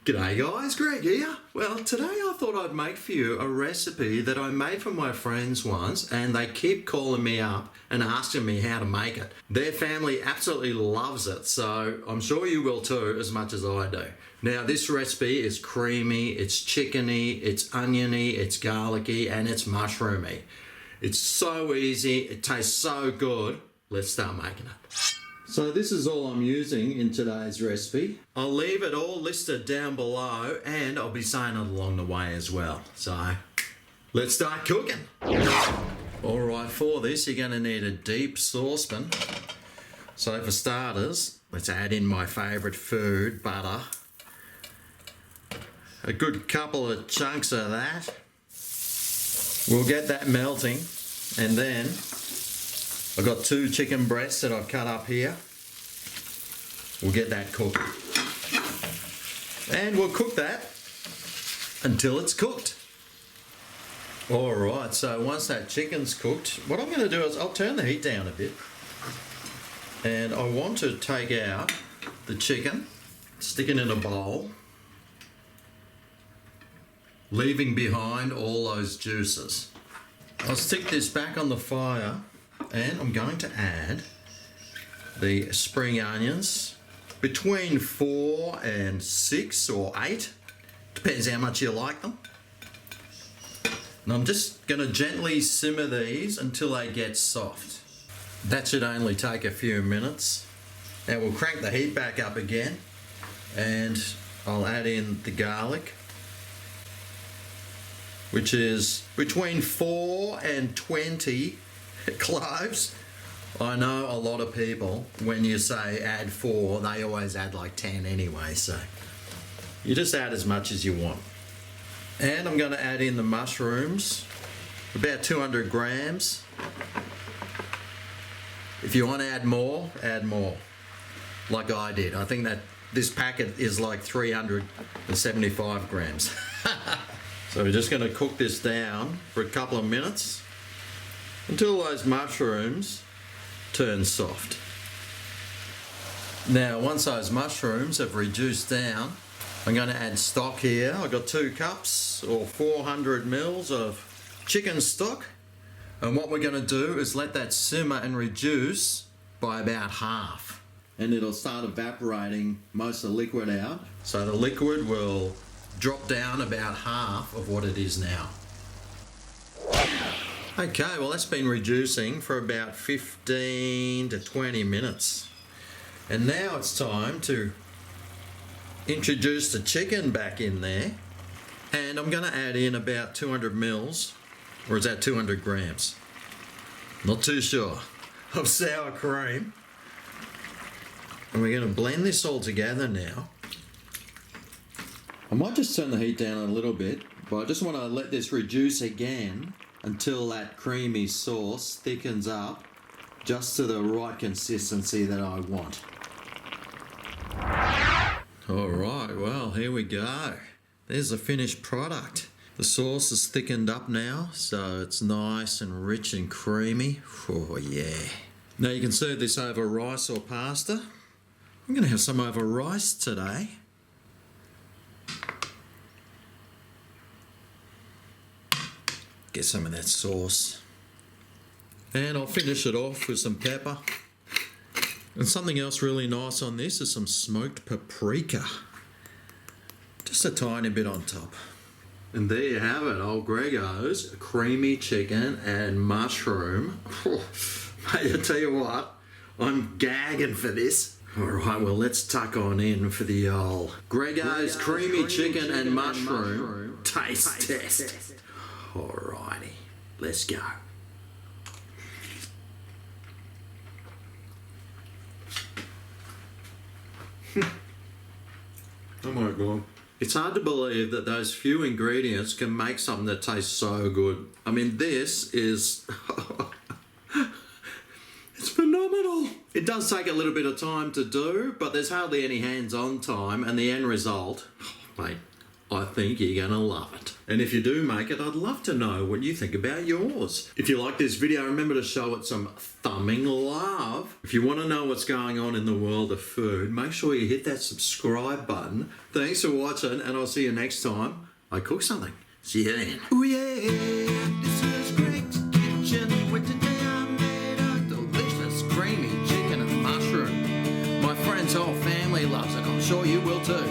G'day guys, Greg here. Well, today I thought I'd make for you a recipe that I made for my friends once, and they keep calling me up and asking me how to make it. Their family absolutely loves it, so I'm sure you will too, as much as I do. Now, this recipe is creamy, it's chickeny, it's oniony, it's garlicky, and it's mushroomy. It's so easy, it tastes so good. Let's start making it. So this is all I'm using in today's recipe. I'll leave it all listed down below, and I'll be saying it along the way as well. So let's start cooking. Alright, for this you're going to need a deep saucepan. So for starters, let's add in my favourite food, butter. A good couple of chunks of that. We'll get that melting, and then I've got 2 chicken breasts that I've cut up here. We'll get that cooked. And we'll cook that until it's cooked. Alright, so once that chicken's cooked, what I'm going to do is I'll turn the heat down a bit. And I want to take out the chicken, stick it in a bowl, leaving behind all those juices. I'll stick this back on the fire, and I'm going to add the spring onions, between 4 and 6 or 8, depends how much you like them. And I'm just going to gently simmer these until they get soft. That should only take a few minutes. Now we'll crank the heat back up again, and I'll add in the garlic, which is between 4 and 20 cloves. I know a lot of people, when you say add 4, they always add like 10 anyway, so you just add as much as you want. And I'm going to add in the mushrooms, about 200 grams. If you want to add more, like I did. I think that this packet is like 375 grams. So we're just going to cook this down for a couple of minutes until those mushrooms turn soft. Now, once those mushrooms have reduced down, I'm going to add stock here. I've got 2 cups or 400 mils of chicken stock. And what we're going to do is let that simmer and reduce by about half. And it'll start evaporating most of the liquid out. So the liquid will drop down about half of what it is now. Okay, well that's been reducing for about 15 to 20 minutes. And now it's time to introduce the chicken back in there. And I'm going to add in about 200 mils, or is that 200 grams? Not too sure, of sour cream. And we're going to blend this all together now. I might just turn the heat down a little bit, but I just want to let this reduce again until that creamy sauce thickens up just to the right consistency that I want. Alright, well here we go. There's the finished product. The sauce is thickened up now, so it's nice and rich and creamy. Oh yeah. Now you can serve this over rice or pasta. I'm going to have some over rice today. Get some of that sauce. And I'll finish it off with some pepper. And something else really nice on this is some smoked paprika. Just a tiny bit on top. And there you have it, old Grego's creamy chicken and mushroom. Mate, I tell you what, I'm gagging for this. Alright, well let's tuck on in for the old Grego's creamy chicken and mushroom taste test. Alrighty, let's go. Oh my god. It's hard to believe that those few ingredients can make something that tastes so good. I mean, this is... it's phenomenal. It does take a little bit of time to do, but there's hardly any hands-on time, and the end result, mate, I think you're gonna love it. And if you do make it, I'd love to know what you think about yours. If you like this video, remember to show it some thumbing love. If you want to know what's going on in the world of food, make sure you hit that subscribe button. Thanks for watching, and I'll see you next time I cook something. See you then. Oh yeah, this is Greg's Kitchen, where today I made a delicious creamy chicken and mushroom. My friend's whole family loves it, I'm sure you will too.